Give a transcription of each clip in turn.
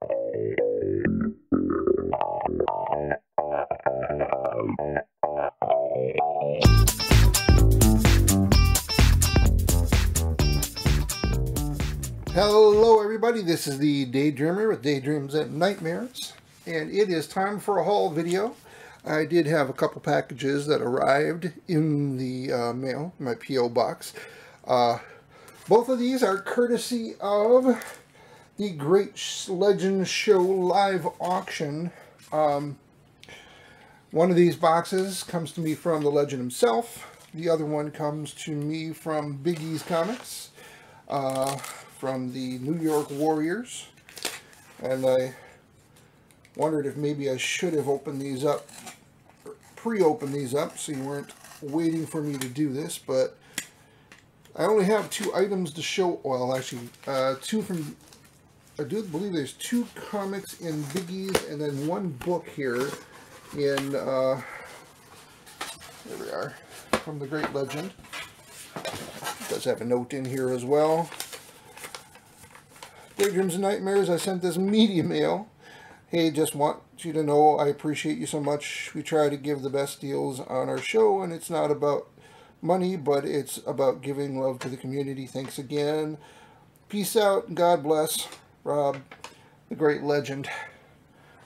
Hello everybody, this is the Daydreamer with Daydreams and Nightmares, and it is time for a haul video. I did have a couple packages that arrived in the mail, my P.O. box. Both of these are courtesy of the Great Legend Show live auction. One of these boxes comes to me from the legend himself. The other one comes to me from Bigeez Comics. From the New York Warriors, and I wondered if maybe I should have opened these up, pre-opened these up, so you weren't waiting for me to do this, but I only have 2 items to show. Well, actually, 2 from, I do believe there's 2 comics in Bigeez, and then 1 book here in, there we are, from the Great Legend. It does have a note in here as well. Daydreams and Nightmares, I sent this media mail. Hey, just want you to know I appreciate you so much. We try to give the best deals on our show, and it's not about money, but it's about giving love to the community. Thanks again. Peace out, and God bless, Rob, the Great Legend.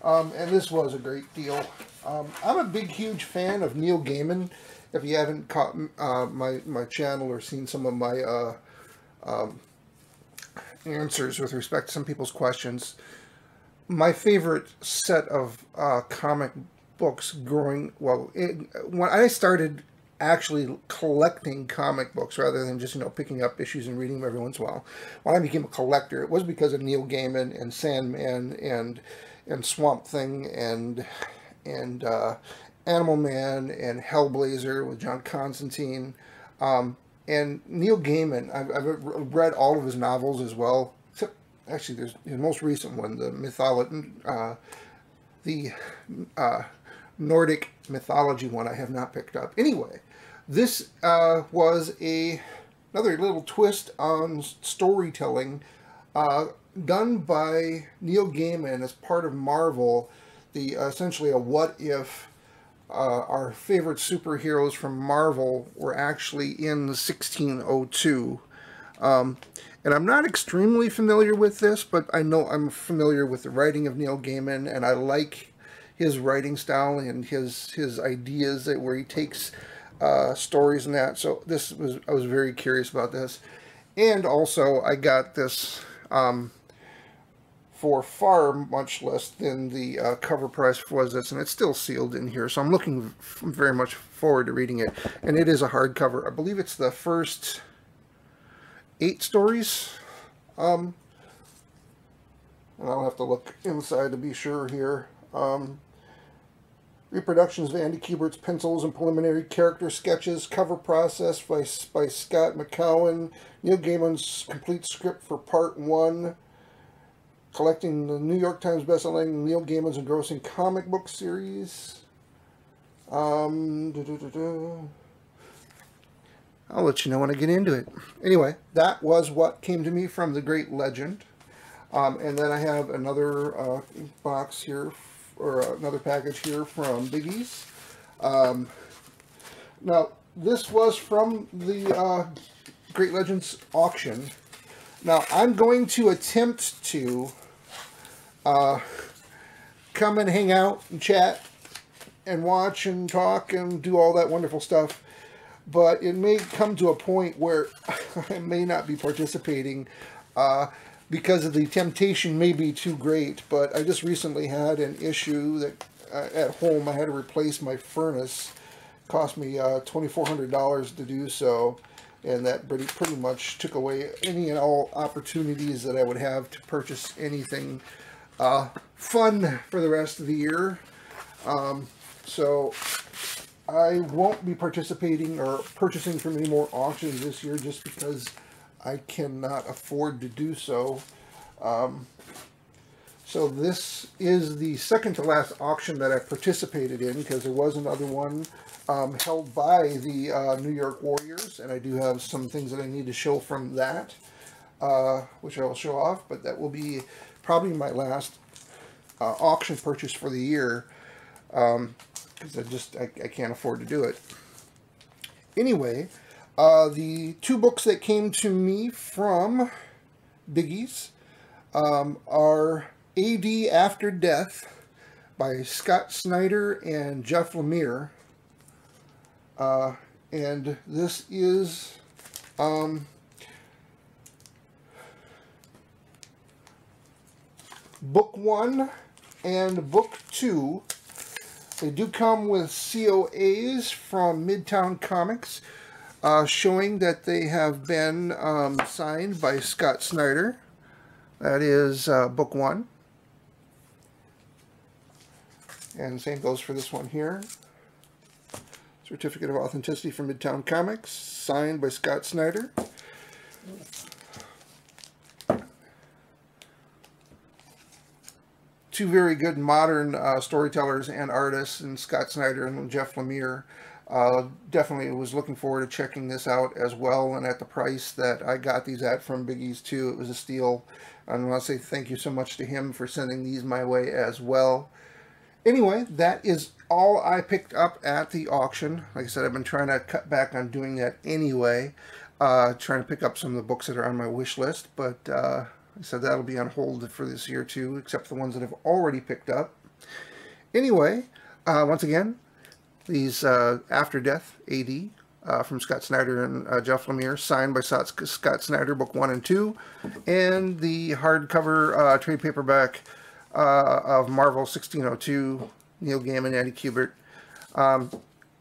And this was a great deal. I'm a big, huge fan of Neil Gaiman. If you haven't caught my channel or seen some of my answers with respect to some people's questions, my favorite set of comic books when I started actually collecting comic books rather than just, picking up issues and reading them every once in a while, when I became a collector, it was because of Neil Gaiman and Sandman and Swamp Thing and Animal Man and Hellblazer with John Constantine. And Neil Gaiman, I've read all of his novels as well, except actually there's his most recent one, the Nordic mythology one I have not picked up. Anyway, this was another little twist on storytelling done by Neil Gaiman as part of Marvel, essentially a what if our favorite superheroes from Marvel were actually in 1602. And I'm not extremely familiar with this, but I know I'm familiar with the writing of Neil Gaiman, and I like his writing style and his ideas where he takes stories and that. So I was very curious about this. And also, I got this for far much less than the cover price was this, and it's still sealed in here, so I'm looking very much forward to reading it. And it is a hardcover. I believe it's the first 8 stories. And I'll have to look inside to be sure here. Reproductions of Andy Kubert's pencils and preliminary character sketches. Cover process by Scott McCowan. Neil Gaiman's complete script for part 1. Collecting the New York Times bestselling Neil Gaiman's engrossing comic book series. I'll let you know when I get into it. Anyway, that was what came to me from the Great Legend. And then I have another box here, or another package here from Bigeez. Now, this was from the Great Legends auction. Now, I'm going to attempt to come and hang out and chat and watch and talk and do all that wonderful stuff, but it may come to a point where I may not be participating because of the temptation may be too great. But I just recently had an issue that at home I had to replace my furnace. It cost me $2,400 to do so. And that pretty much took away any and all opportunities that I would have to purchase anything fun for the rest of the year. So I won't be participating or purchasing from any more auctions this year just because I cannot afford to do so. So this is the second to last auction that I participated in, because there was another one held by the New York Warriors, and I do have some things that I need to show from that, which I will show off, but that will be probably my last auction purchase for the year, because I can't afford to do it. Anyway, the two books that came to me from Bigeez are A.D. After Death by Scott Snyder and Jeff Lemire. And this is book 1 and book 2. They do come with COAs from Midtown Comics, showing that they have been signed by Scott Snyder. That is book 1. And the same goes for this one here. Certificate of Authenticity from Midtown Comics, signed by Scott Snyder. Two very good modern storytellers and artists, and Scott Snyder and Jeff Lemire. Definitely was looking forward to checking this out as well, and at the price that I got these at from Bigeez too, it was a steal. I want to say thank you so much to him for sending these my way as well. Anyway, that is all I picked up at the auction. Like I said, I've been trying to cut back on doing that anyway, trying to pick up some of the books that are on my wish list, but like I said, that'll be on hold for this year too, except for the ones that I've already picked up. Anyway, once again, these After Death AD from Scott Snyder and Jeff Lemire, signed by Scott Snyder, book 1 and 2, and the hardcover trade paperback of Marvel 1602, Neil Gaiman, Andy Kubert,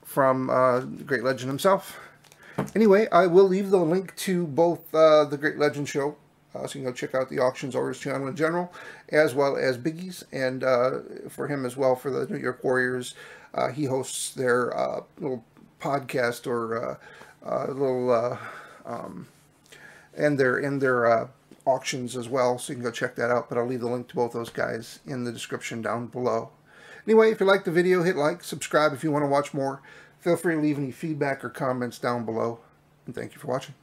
from the Great Legend himself. Anyway, I will leave the link to both the Great Legend show, so you can go check out the Auctions Orders channel in general, as well as Bigeez, and for him as well, for the New York Warriors. He hosts their little podcast or little and their auctions as well, so you can go check that out. But I'll leave the link to both those guys in the description down below. Anyway, if you like the video, hit like, subscribe if you want to watch more. Feel free to leave any feedback or comments down below, and thank you for watching.